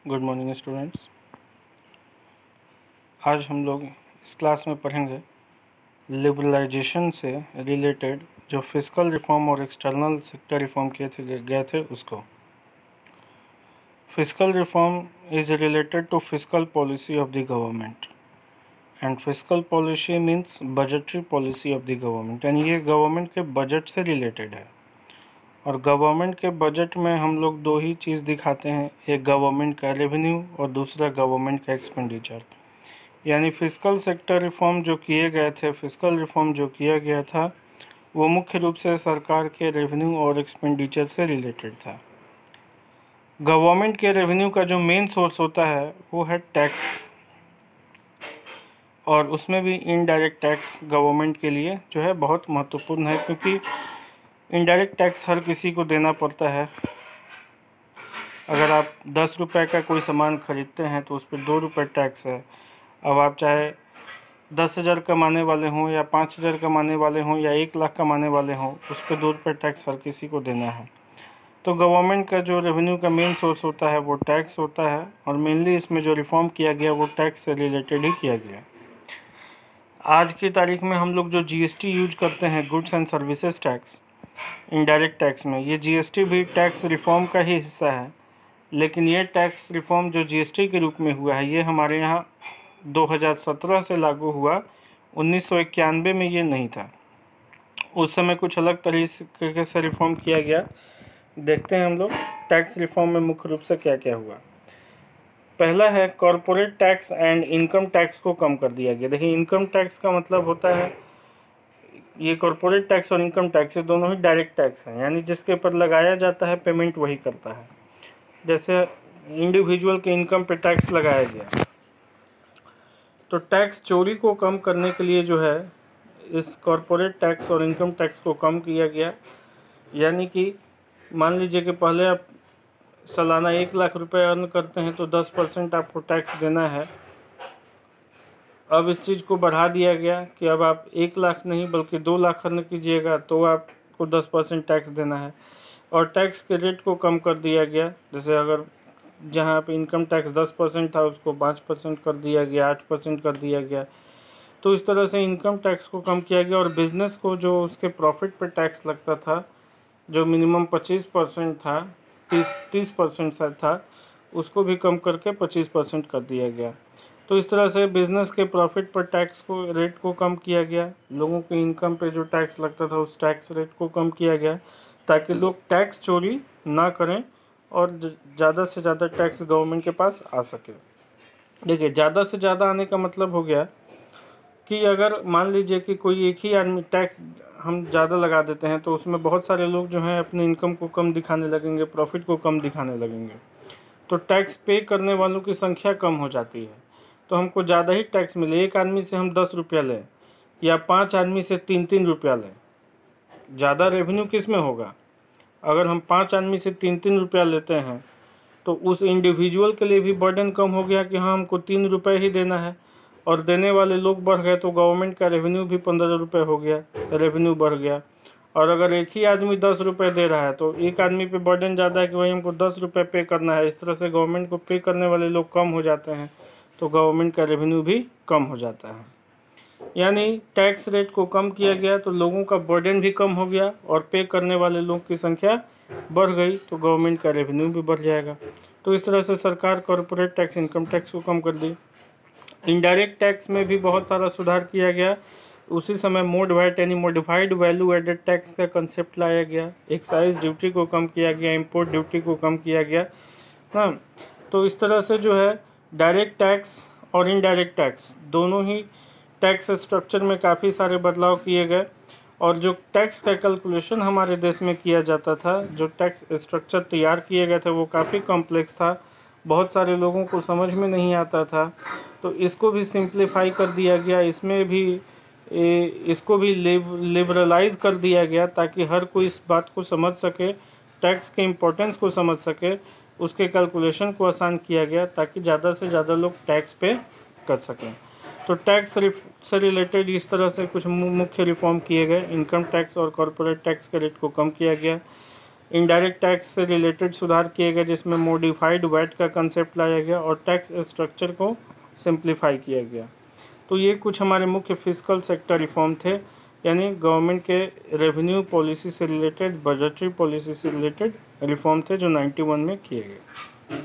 Good morning students. आज हम लोग इस क्लास में पढ़ेंगे लिबरलाइजेशन से रिलेटेड जो फिस्कल रिफॉर्म और एक्सटर्नल सेक्टर रिफॉर्म गए थे उसको। Fiscal reform is related to fiscal policy of the government and fiscal policy means budgetary policy of the government, यानी ये गवर्नमेंट के बजट से रिलेटेड है। और गवर्नमेंट के बजट में हम लोग दो ही चीज़ दिखाते हैं, एक गवर्नमेंट का रेवेन्यू और दूसरा गवर्नमेंट का एक्सपेंडिचर। यानी फिस्कल सेक्टर रिफॉर्म जो किए गए थे, फिस्कल रिफॉर्म जो किया गया था वो मुख्य रूप से सरकार के रेवेन्यू और एक्सपेंडिचर से रिलेटेड था। गवर्नमेंट के रेवेन्यू का जो मेन सोर्स होता है वो है टैक्स, और उसमें भी इनडायरेक्ट टैक्स गवर्नमेंट के लिए जो है बहुत महत्वपूर्ण है, क्योंकि इनडायरेक्ट टैक्स हर किसी को देना पड़ता है। अगर आप 10 रुपये का कोई सामान खरीदते हैं तो उस पर 2 रुपये टैक्स है। अब आप चाहे 10,000 कमाने वाले हों या 5,000 कमाने वाले हों या 1,00,000 कमाने वाले हों, उस पर 2 रुपये टैक्स हर किसी को देना है। तो गवर्नमेंट का जो रेवेन्यू का मेन सोर्स होता है वो टैक्स होता है, और मेनली इसमें जो रिफॉर्म किया गया वो टैक्स से रिलेटेड ही किया गया। आज की तारीख में हम लोग जो जीएसटी यूज करते हैं, goods and services tax, indirect tax में, ये जीएसटी भी टैक्स रिफॉर्म का ही हिस्सा है। लेकिन ये टैक्स रिफॉर्म जो जीएसटी के रूप में हुआ है ये हमारे यहाँ 2017 से लागू हुआ। 1991 में ये नहीं था। उस समय कुछ अलग तरीके से रिफॉर्म किया गया। देखते हैं हम लोग टैक्स रिफॉर्म में मुख्य रूप से क्या क्या हुआ। पहला है corporate tax and income tax को कम कर दिया गया। देखिए, इनकम टैक्स का मतलब होता है, ये कॉरपोरेट टैक्स और इनकम टैक्स ये दोनों ही डायरेक्ट टैक्स हैं, यानी जिसके ऊपर लगाया जाता है पेमेंट वही करता है। जैसे इंडिविजुअल के इनकम पे टैक्स लगाया गया, तो टैक्स चोरी को कम करने के लिए जो है इस कॉरपोरेट टैक्स और इनकम टैक्स को कम किया गया। यानी कि मान लीजिए कि पहले आप सालाना 1,00,000 रुपये अर्न करते हैं तो 10% आपको टैक्स देना है। अब इस चीज़ को बढ़ा दिया गया कि अब आप 1,00,000 नहीं बल्कि 2,00,000 अर्न कीजिएगा तो आपको 10% टैक्स देना है। और टैक्स के रेट को कम कर दिया गया। जैसे अगर जहाँ पे इनकम टैक्स 10% था उसको 5% कर दिया गया, 8% कर दिया गया। तो इस तरह से इनकम टैक्स को कम किया गया। और बिज़नेस को जो उसके प्रॉफिट पर टैक्स लगता था, जो मिनिमम 25% था, 30% शायद था, उसको भी कम करके 25% कर दिया गया। तो इस तरह से बिज़नेस के प्रॉफिट पर टैक्स को रेट को कम किया गया। लोगों के इनकम पे जो टैक्स लगता था उस टैक्स रेट को कम किया गया, ताकि लोग टैक्स चोरी ना करें और ज़्यादा से ज़्यादा टैक्स गवर्नमेंट के पास आ सके। देखिए, ज़्यादा से ज़्यादा आने का मतलब हो गया कि अगर मान लीजिए कि कोई एक ही आदमी टैक्स हम ज़्यादा लगा देते हैं तो उसमें बहुत सारे लोग जो हैं अपने इनकम को कम दिखाने लगेंगे, प्रॉफिट को कम दिखाने लगेंगे, तो टैक्स पे करने वालों की संख्या कम हो जाती है। तो हमको ज़्यादा ही टैक्स मिले, एक आदमी से हम 10 रुपया लें या 5 आदमी से 3-3 रुपया लें, ज़्यादा रेवेन्यू किस में होगा? अगर हम 5 आदमी से 3-3 रुपया लेते हैं तो उस इंडिविजुअल के लिए भी बर्डन कम हो गया कि हाँ हमको 3 रुपये ही देना है, और देने वाले लोग बढ़ गए तो गवर्नमेंट का रेवेन्यू भी 15 रुपये हो गया, रेवेन्यू बढ़ गया। और अगर एक ही आदमी 10 रुपये दे रहा है तो एक आदमी पे बर्डन ज़्यादा है कि भाई हमको 10 रुपये पे करना है। इस तरह से गवर्नमेंट को पे करने वाले लोग कम हो जाते हैं तो गवर्नमेंट का रेवेन्यू भी कम हो जाता है। यानी टैक्स रेट को कम किया गया तो लोगों का बर्डन भी कम हो गया और पे करने वाले लोग की संख्या बढ़ गई तो गवर्नमेंट का रेवेन्यू भी बढ़ जाएगा। तो इस तरह से सरकार कॉर्पोरेट टैक्स, इनकम टैक्स को कम कर दी। इनडायरेक्ट टैक्स में भी बहुत सारा सुधार किया गया। उसी समय मोड वैट यानी मॉडिफाइड वैल्यू एडेड टैक्स का कंसेप्ट लाया गया। एक्साइज ड्यूटी को कम किया गया, इंपोर्ट ड्यूटी को कम किया गया। हाँ, तो इस तरह से जो है डायरेक्ट टैक्स और इनडायरेक्ट टैक्स दोनों ही टैक्स स्ट्रक्चर में काफ़ी सारे बदलाव किए गए। और जो टैक्स का कैलकुलेशन हमारे देश में किया जाता था, जो टैक्स स्ट्रक्चर तैयार किए गए थे वो काफ़ी कॉम्प्लेक्स था, बहुत सारे लोगों को समझ में नहीं आता था। तो इसको भी सिंप्लीफाई कर दिया गया, इसको भी लिबरलाइज कर दिया गया ताकि हर कोई इस बात को समझ सके, टैक्स के इम्पोर्टेंस को समझ सके। उसके कैलकुलेशन को आसान किया गया ताकि ज़्यादा से ज़्यादा लोग टैक्स पे कर सकें। तो टैक्स से रिलेटेड इस तरह से कुछ मुख्य रिफॉर्म किए गए। इनकम टैक्स और कॉर्पोरेट टैक्स के रेट को कम किया गया। इनडायरेक्ट टैक्स से रिलेटेड सुधार किए गए जिसमें मॉडिफाइड वैट का कंसेप्ट लाया गया और टैक्स स्ट्रक्चर को सिंप्लीफाई किया गया। तो ये कुछ हमारे मुख्य फिजिकल सेक्टर रिफॉर्म थे, यानी गवर्नमेंट के रेवेन्यू पॉलिसी से रिलेटेड, बजटरी पॉलिसी से रिलेटेड रिफॉर्म थे जो 91 में किए गए।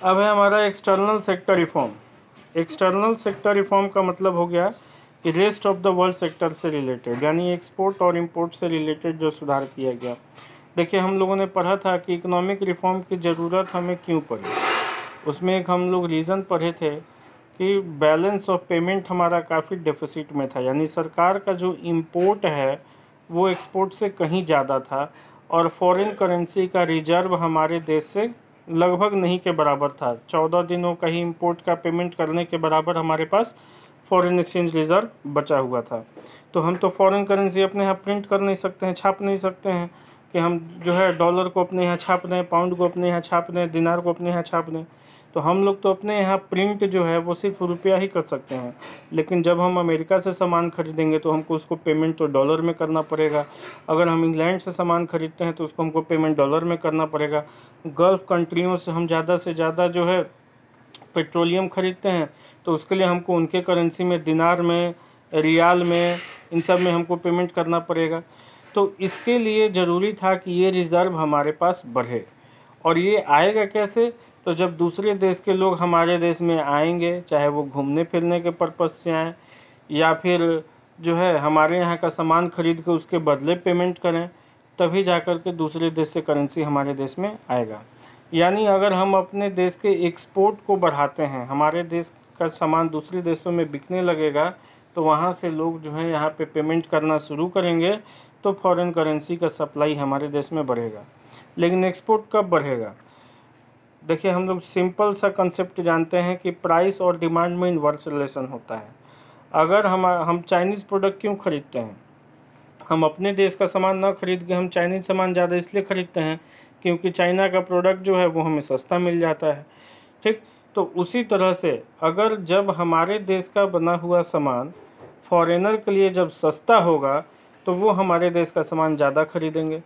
अब है हमारा external sector reform. External sector reform का मतलब हो गया कि rest of the world sector से रिलेटेड, यानी एक्सपोर्ट और इंपोर्ट से रिलेटेड जो सुधार किया गया। देखिए, हम लोगों ने पढ़ा था कि इकोनॉमिक रिफॉर्म की ज़रूरत हमें क्यों पड़ी। उसमें एक हम लोग रीज़न पढ़े थे कि बैलेंस ऑफ पेमेंट हमारा काफ़ी डेफिसिट में था, यानी सरकार का जो इंपोर्ट है वो एक्सपोर्ट से कहीं ज़्यादा था और फॉरेन करेंसी का रिजर्व हमारे देश से लगभग नहीं के बराबर था। 14 दिनों का ही इंपोर्ट का पेमेंट करने के बराबर हमारे पास फॉरेन एक्सचेंज रिजर्व बचा हुआ था। तो हम तो फॉरेन करेंसी अपने यहाँ प्रिंट कर नहीं सकते हैं, छाप नहीं सकते हैं कि हम जो है डॉलर को अपने यहाँ छाप दें, पाउंड को अपने यहाँ छाप दें, दिनार को अपने यहाँ छाप दें। तो हम लोग तो अपने यहाँ प्रिंट जो है वो सिर्फ रुपया ही कर सकते हैं, लेकिन जब हम अमेरिका से सामान खरीदेंगे तो हमको उसको पेमेंट तो डॉलर में करना पड़ेगा। अगर हम इंग्लैंड से सामान खरीदते हैं तो उसको हमको पेमेंट डॉलर में करना पड़ेगा। गल्फ़ कंट्रियों से हम ज़्यादा से ज़्यादा जो है पेट्रोलियम खरीदते हैं तो उसके लिए हमको उनके करेंसी में, दिनार में, रियाल में, इन सब में हमको पेमेंट करना पड़ेगा। तो इसके लिए ज़रूरी था कि ये रिज़र्व हमारे पास बढ़े। और ये आएगा कैसे? तो जब दूसरे देश के लोग हमारे देश में आएंगे, चाहे वो घूमने फिरने के पर्पज़ से आएँ या फिर जो है हमारे यहाँ का सामान खरीद के उसके बदले पेमेंट करें, तभी जाकर के दूसरे देश से करेंसी हमारे देश में आएगा। यानी अगर हम अपने देश के एक्सपोर्ट को बढ़ाते हैं, हमारे देश का सामान दूसरे देशों में बिकने लगेगा, तो वहाँ से लोग जो है यहाँ पे पेमेंट करना शुरू करेंगे, तो फॉरेन करेंसी का सप्लाई हमारे देश में बढ़ेगा। लेकिन एक्सपोर्ट कब बढ़ेगा? देखिए, हम लोग सिंपल सा कंसेप्ट जानते हैं कि प्राइस और डिमांड में इन्वर्स रिलेशन होता है। अगर हम चाइनीज़ प्रोडक्ट क्यों खरीदते हैं? हम अपने देश का सामान ना खरीद के हम चाइनीज़ सामान ज़्यादा इसलिए खरीदते हैं क्योंकि चाइना का प्रोडक्ट जो है वो हमें सस्ता मिल जाता है। ठीक, तो उसी तरह से अगर जब हमारे देश का बना हुआ सामान फॉरेनर के लिए जब सस्ता होगा तो वो हमारे देश का सामान ज़्यादा खरीदेंगे।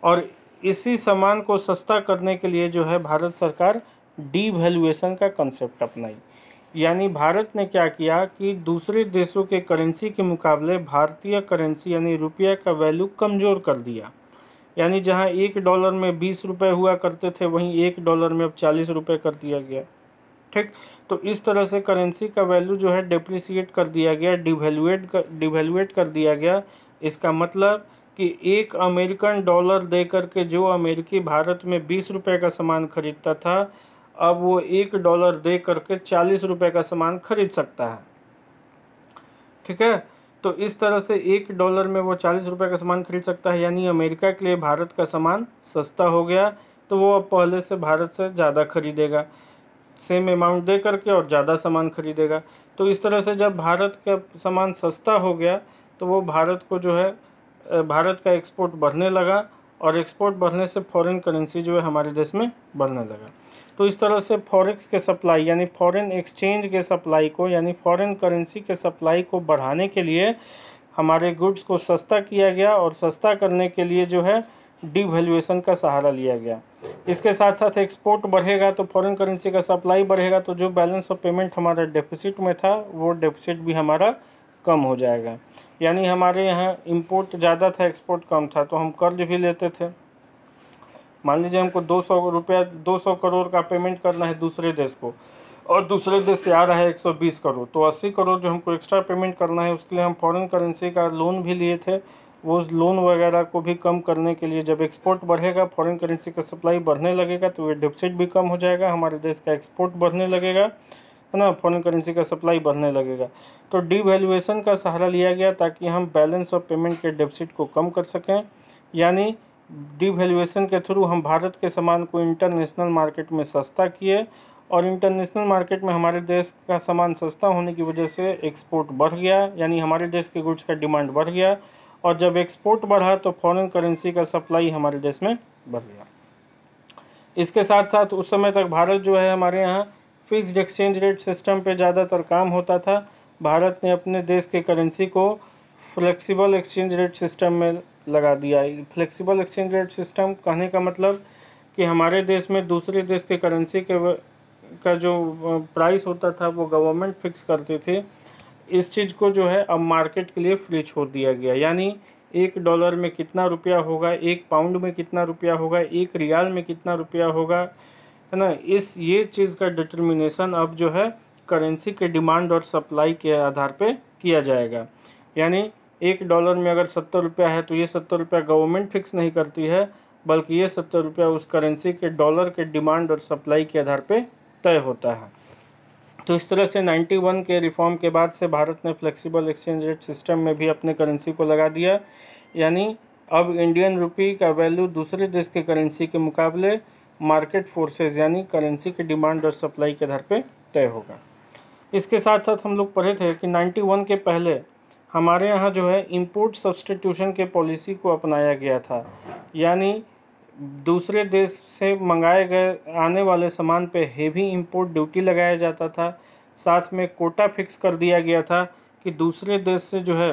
और इसी सामान को सस्ता करने के लिए जो है भारत सरकार डीवैल्यूएशन का कंसेप्ट अपनाई। यानी भारत ने क्या किया कि दूसरे देशों के करेंसी के मुकाबले भारतीय करेंसी यानी रुपया का वैल्यू कमज़ोर कर दिया। यानी जहां $1 में 20 रुपये हुआ करते थे, वहीं $1 में अब 40 रुपये कर दिया गया। ठीक, तो इस तरह से करेंसी का वैल्यू जो है डिप्रिसिएट कर दिया गया, डिवैल्यूएट कर दिया गया। इसका मतलब कि एक अमेरिकन डॉलर दे करके जो अमेरिकी भारत में 20 रुपये का सामान खरीदता था, अब वो $1 दे करके 40 रुपये का सामान खरीद सकता है। ठीक है, तो इस तरह से $1 में वो 40 रुपये का सामान खरीद सकता है। यानी अमेरिका के लिए भारत का सामान सस्ता हो गया, तो वो अब पहले से भारत से ज़्यादा खरीदेगा, सेम अमाउंट दे करके और ज़्यादा सामान खरीदेगा। तो इस तरह से जब भारत का सामान सस्ता हो गया तो वो भारत को जो है भारत का एक्सपोर्ट बढ़ने लगा और एक्सपोर्ट बढ़ने से फॉरेन करेंसी जो है हमारे देश में बढ़ने लगा। तो इस तरह से फॉरेक्स के सप्लाई यानी फॉरेन एक्सचेंज के सप्लाई को यानी फॉरेन करेंसी के सप्लाई को बढ़ाने के लिए हमारे गुड्स को सस्ता किया गया और सस्ता करने के लिए जो है डिवैल्यूएशन का सहारा लिया गया। इसके साथ साथ एक्सपोर्ट बढ़ेगा तो फॉरेन करेंसी का सप्लाई बढ़ेगा, तो जो बैलेंस ऑफ पेमेंट हमारा डेफिसिट में था वो डेफिसिट भी हमारा कम हो जाएगा। यानी हमारे यहाँ इंपोर्ट ज़्यादा था, एक्सपोर्ट कम था, तो हम कर्ज भी लेते थे। मान लीजिए हमको 200 करोड़ का पेमेंट करना है दूसरे देश को और दूसरे देश से आ रहा है 120 करोड़, तो 80 करोड़ जो हमको एक्स्ट्रा पेमेंट करना है उसके लिए हम फॉरेन करेंसी का लोन भी लिए थे। वो लोन वगैरह को भी कम करने के लिए जब एक्सपोर्ट बढ़ेगा, फॉरेन करेंसी का सप्लाई बढ़ने लगेगा, तो ये डेफिसिट भी कम हो जाएगा, हमारे देश का एक्सपोर्ट बढ़ने लगेगा, है ना, फॉरेन करेंसी का सप्लाई बढ़ने लगेगा। तो डिवैल्यूएशन का सहारा लिया गया ताकि हम बैलेंस ऑफ पेमेंट के डेफिसिट को कम कर सकें। यानी डिवैल्यूएशन के थ्रू हम भारत के सामान को इंटरनेशनल मार्केट में सस्ता किए और इंटरनेशनल मार्केट में हमारे देश का सामान सस्ता होने की वजह से एक्सपोर्ट बढ़ गया, यानी हमारे देश के गुड्स का डिमांड बढ़ गया। और जब एक्सपोर्ट बढ़ा तो फॉरेन करेंसी का सप्लाई हमारे देश में बढ़ गया। इसके साथ साथ उस समय तक भारत जो है हमारे यहाँ फिक्स्ड एक्सचेंज रेट सिस्टम पे ज़्यादातर काम होता था। भारत ने अपने देश के करेंसी को फ्लेक्सिबल एक्सचेंज रेट सिस्टम में लगा दिया। फ्लेक्सिबल एक्सचेंज रेट सिस्टम कहने का मतलब कि हमारे देश में दूसरे देश के करेंसी का जो प्राइस होता था वो गवर्नमेंट फिक्स करती थी। इस चीज़ को जो है अब मार्केट के लिए फ्री छोड़ दिया गया, यानी $1 में कितना रुपया होगा, 1 पाउंड में कितना रुपया होगा, 1 रियाल में कितना रुपया होगा, है ना। ये चीज़ का डिटर्मिनेशन अब जो है करेंसी के डिमांड और सप्लाई के आधार पे किया जाएगा। यानी $1 में अगर 70 रुपया है तो ये 70 रुपया गवर्नमेंट फिक्स नहीं करती है, बल्कि ये 70 रुपया उस करेंसी के डॉलर के डिमांड और सप्लाई के आधार पे तय होता है। तो इस तरह से 91 के रिफॉर्म के बाद से भारत ने फ्लेक्सिबल एक्सचेंज रेट सिस्टम में भी अपने करेंसी को लगा दिया। यानी अब इंडियन रुपी का वैल्यू दूसरे देश के करेंसी के मुकाबले मार्केट फोर्सेस यानी करेंसी के डिमांड और सप्लाई के आधार पे तय होगा। इसके साथ साथ हम लोग पढ़े थे कि 91 के पहले हमारे यहाँ जो है इंपोर्ट सब्सटीट्यूशन के पॉलिसी को अपनाया गया था। यानी दूसरे देश से मंगाए गए आने वाले सामान पे हेवी इंपोर्ट ड्यूटी लगाया जाता था। साथ में कोटा फिक्स कर दिया गया था कि दूसरे देश से जो है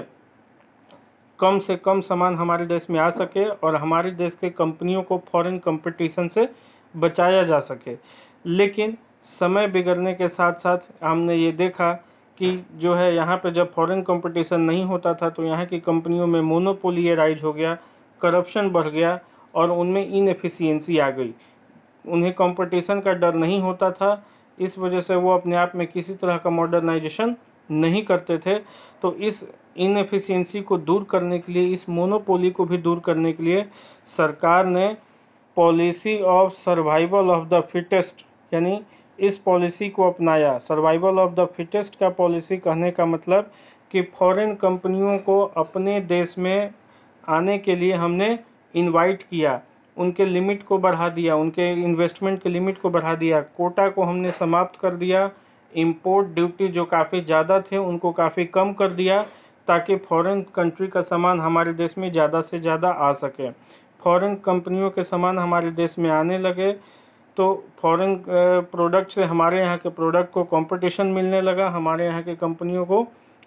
कम से कम सामान हमारे देश में आ सके और हमारे देश के कंपनियों को फॉरेन कंपटीशन से बचाया जा सके। लेकिन समय बिगड़ने के साथ साथ हमने ये देखा कि जो है यहाँ पे जब फॉरेन कंपटीशन नहीं होता था तो यहाँ की कंपनियों में मोनोपोली राइज हो गया, करप्शन बढ़ गया और उनमें इनएफिशिएंसी आ गई। उन्हें कंपटीशन का डर नहीं होता था, इस वजह से वो अपने आप में किसी तरह का मॉडर्नाइजेशन नहीं करते थे। तो इस इनएफिशिएंसी को दूर करने के लिए, इस मोनोपोली को भी दूर करने के लिए सरकार ने policy of survival of the fittest यानी इस पॉलिसी को अपनाया। सर्वाइवल ऑफ द फिटेस्ट का पॉलिसी कहने का मतलब कि फॉरेन कंपनियों को अपने देश में आने के लिए हमने इनवाइट किया, उनके लिमिट को बढ़ा दिया, उनके इन्वेस्टमेंट के लिमिट को बढ़ा दिया, कोटा को हमने समाप्त कर दिया, इंपोर्ट ड्यूटी जो काफ़ी ज़्यादा थे उनको काफ़ी कम कर दिया ताकि फॉरेन कंट्री का सामान हमारे देश में ज़्यादा से ज़्यादा आ सके। फॉरेन कंपनियों के सामान हमारे देश में आने लगे तो फॉरेन प्रोडक्ट से हमारे यहाँ के प्रोडक्ट को कंपटीशन मिलने लगा, हमारे यहाँ के कंपनियों को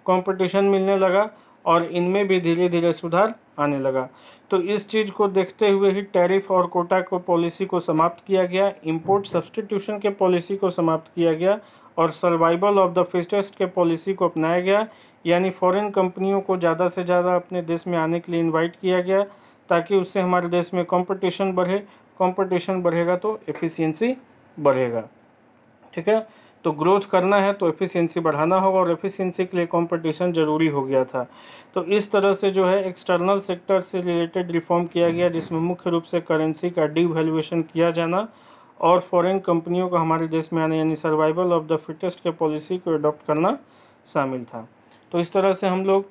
कंपटीशन मिलने लगा और इनमें भी धीरे धीरे सुधार आने लगा। तो इस चीज़ को देखते हुए ही टैरिफ और कोटा को पॉलिसी को समाप्त किया गया, इंपोर्ट सब्सटीट्यूशन के पॉलिसी को समाप्त किया गया और सर्वाइवल ऑफ द फिटेस्ट के पॉलिसी को अपनाया गया। यानी फॉरेन कंपनियों को ज़्यादा से ज़्यादा अपने देश में आने के लिए इन्वाइट किया गया ताकि उससे हमारे देश में कंपटीशन बढ़े, कंपटीशन बढ़ेगा तो एफिशिएंसी बढ़ेगा। ठीक है, तो ग्रोथ करना है तो एफिशिएंसी बढ़ाना होगा और एफिशिएंसी के लिए कंपटीशन ज़रूरी हो गया था। तो इस तरह से जो है एक्सटर्नल सेक्टर से रिलेटेड रिफॉर्म किया गया जिसमें मुख्य रूप से करेंसी का डिवैल्यूएशन किया जाना और फॉरेन कंपनियों को हमारे देश में आने यानी सर्वाइवल ऑफ द फिटेस्ट के पॉलिसी को अडॉप्ट करना शामिल था। तो इस तरह से हम लोग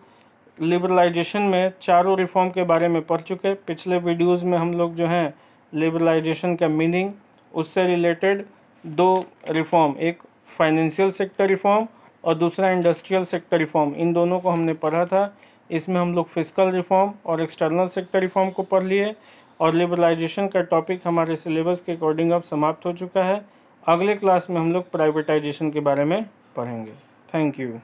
लिबरलाइजेशन में चारों रिफॉर्म के बारे में पढ़ चुके। पिछले वीडियोज़ में हम लोग जो हैं लिबरलाइजेशन का मीनिंग, उससे रिलेटेड 2 रिफॉर्म, एक फाइनेंशियल सेक्टर रिफॉर्म और दूसरा इंडस्ट्रियल सेक्टर रिफॉर्म, इन दोनों को हमने पढ़ा था। इसमें हम लोग फिस्कल रिफॉर्म और एक्सटर्नल सेक्टर रिफॉर्म को पढ़ लिए और लिबरलाइजेशन का टॉपिक हमारे सिलेबस के अकॉर्डिंग अब समाप्त हो चुका है। अगले क्लास में हम लोग प्राइवेटाइजेशन के बारे में पढ़ेंगे। Thank you.